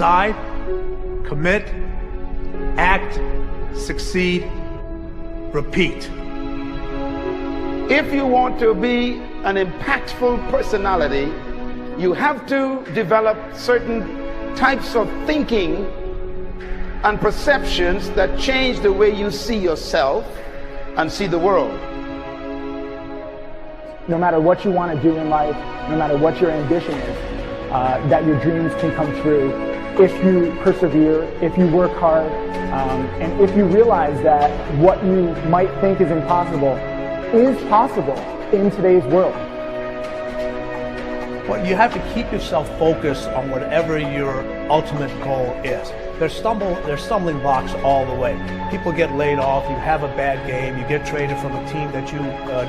decide, commit, act, succeed, repeat. If you want to be an impactful personality, you have to develop certain types of thinking and perceptions that change the way you see yourself and see the world. No matter what you want to do in life, no matter what your ambition is, that your dreams can come true if you persevere, if you work hard, and if you realize that what you might think is impossible is possible in today's world. Well, you have to keep yourself focused on whatever your ultimate goal is. There's stumbling blocks all the way. People get laid off, you have a bad game, you get traded from a team that you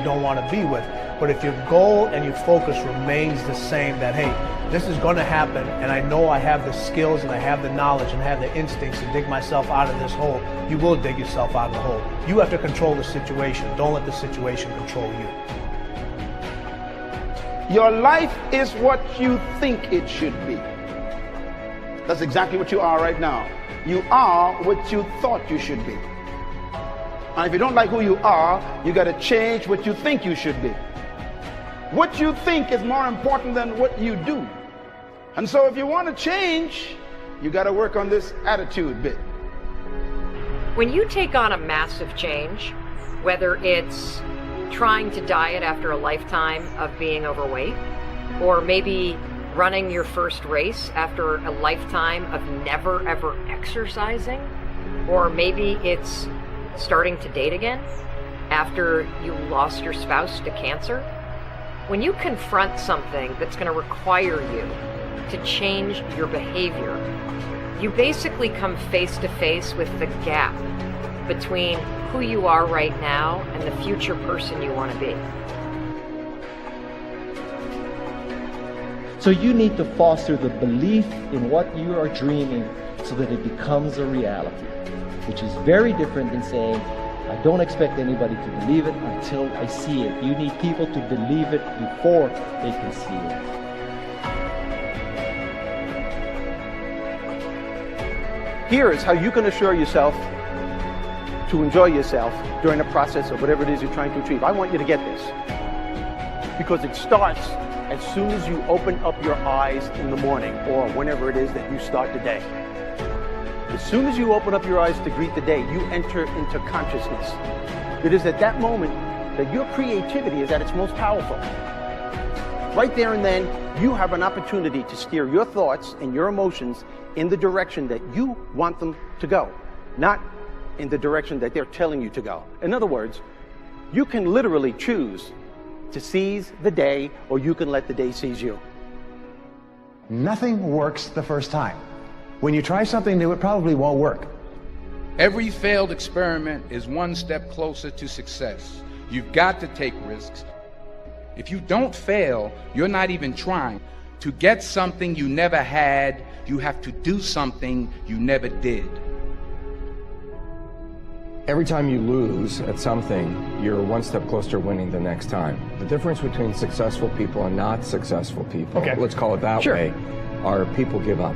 don't want to be with. But if your goal and your focus remains the same, that, hey, this is going to happen, and I know I have the skills and I have the knowledge and I have the instincts to dig myself out of this hole, you will dig yourself out of the hole. You have to control the situation. Don't let the situation control you. Your life is what you think it should be. That's exactly what you are right now. You are what you thought you should be. And if you don't like who you are, you got to change what you think you should be. What you think is more important than what you do. And so if you want to change, you got to work on this attitude bit. When you take on a massive change, whether it's trying to diet after a lifetime of being overweight, or maybe running your first race after a lifetime of never ever exercising, or maybe it's starting to date again after you lost your spouse to cancer. When you confront something that's going to require you to change your behavior, you basically come face to face with the gap between who you are right now and the future person you want to be. So you need to foster the belief in what you are dreaming so that it becomes a reality, which is very different than saying, I don't expect anybody to believe it until I see it. You need people to believe it before they can see it. Here is how you can assure yourself to enjoy yourself during the process of whatever it is you're trying to achieve. I want you to get this, because it starts as soon as you open up your eyes in the morning, or whenever it is that you start the day. As soon as you open up your eyes to greet the day, you enter into consciousness. It is at that moment that your creativity is at its most powerful. Right there and then, you have an opportunity to steer your thoughts and your emotions in the direction that you want them to go, not in the direction that they're telling you to go. In other words, you can literally choose to seize the day, or you can let the day seize you. Nothing works the first time. When you try something new, it probably won't work. Every failed experiment is one step closer to success. You've got to take risks. If you don't fail, you're not even trying. To get something you never had, you have to do something you never did. Every time you lose at something, you're one step closer to winning the next time. The difference between successful people and not successful people, let's call it that way, are people give up.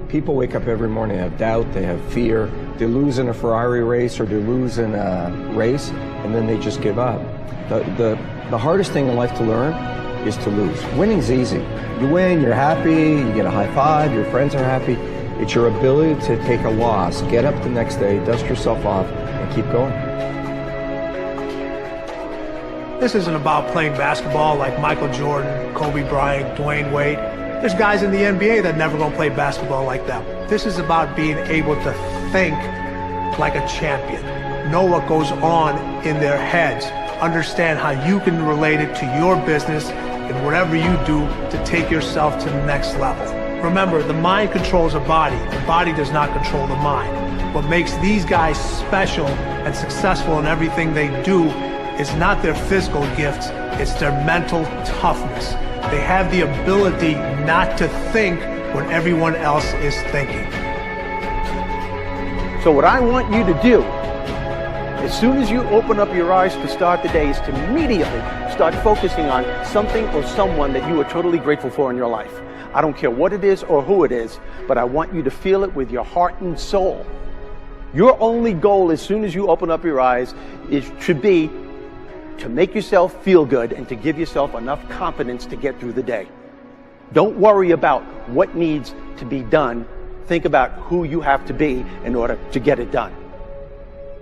People wake up every morning, they have doubt, they have fear, they lose in a Ferrari race or they lose in a race, and then they just give up. The hardest thing in life to learn is to lose. Winning's easy. You win, you're happy, you get a high five, your friends are happy. It's your ability to take a loss, get up the next day, dust yourself off, and keep going. This isn't about playing basketball like Michael Jordan, Kobe Bryant, Dwayne Wade. There's guys in the NBA that never gonna play basketball like them. This is about being able to think like a champion, know what goes on in their heads, understand how you can relate it to your business and whatever you do to take yourself to the next level. Remember, the mind controls the body does not control the mind. What makes these guys special and successful in everything they do is not their physical gifts, it's their mental toughness. They have the ability not to think when everyone else is thinking. So what I want you to do, as soon as you open up your eyes to start the day, is to immediately start focusing on something or someone that you are totally grateful for in your life. I don't care what it is or who it is, but I want you to feel it with your heart and soul. Your only goal as soon as you open up your eyes should be to make yourself feel good and to give yourself enough confidence to get through the day. Don't worry about what needs to be done. Think about who you have to be in order to get it done.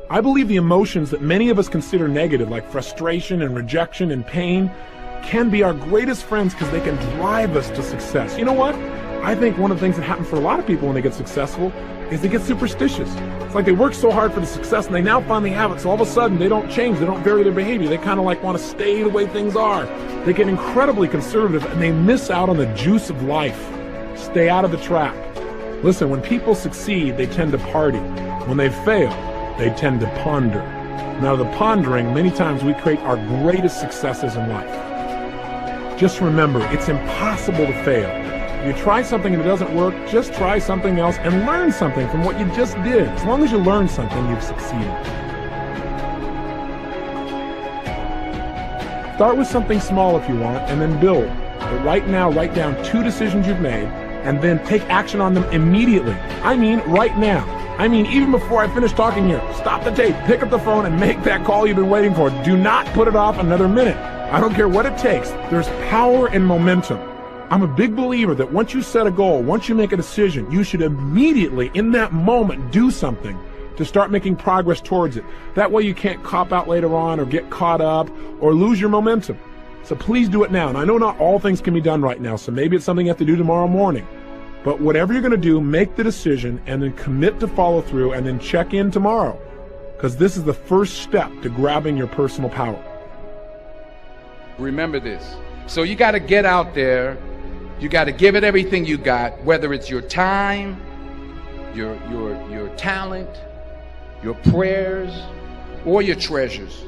I believe the emotions that many of us consider negative, like frustration and rejection and pain, can be our greatest friends because they can drive us to success. You know what? I think one of the things that happens for a lot of people when they get successful is they get superstitious. It's like they work so hard for the success and they now finally have it, so all of a sudden they don't change, they don't vary their behavior, they kind of like want to stay the way things are. They get incredibly conservative and they miss out on the juice of life. Stay out of the trap. Listen, when people succeed, they tend to party. When they fail, they tend to ponder. Now, the pondering, many times we create our greatest successes in life. Just remember, it's impossible to fail. If you try something and it doesn't work, just try something else and learn something from what you just did. As long as you learn something, you've succeeded. Start with something small if you want, and then build. But right now, write down 2 decisions you've made, and then take action on them immediately. I mean, right now. I mean, even before I finish talking here, stop the tape, pick up the phone, and make that call you've been waiting for. Do not put it off another minute. I don't care what it takes. There's power in momentum. I'm a big believer that once you set a goal, once you make a decision, you should immediately, in that moment, do something to start making progress towards it. That way you can't cop out later on or get caught up or lose your momentum. So please do it now. And I know not all things can be done right now, so maybe it's something you have to do tomorrow morning. But whatever you're going to do, make the decision and then commit to follow through and then check in tomorrow. Because this is the first step to grabbing your personal power. Remember this. So you got to get out there. You got to give it everything you got, whether it's your time, your talent, your prayers, or your treasures.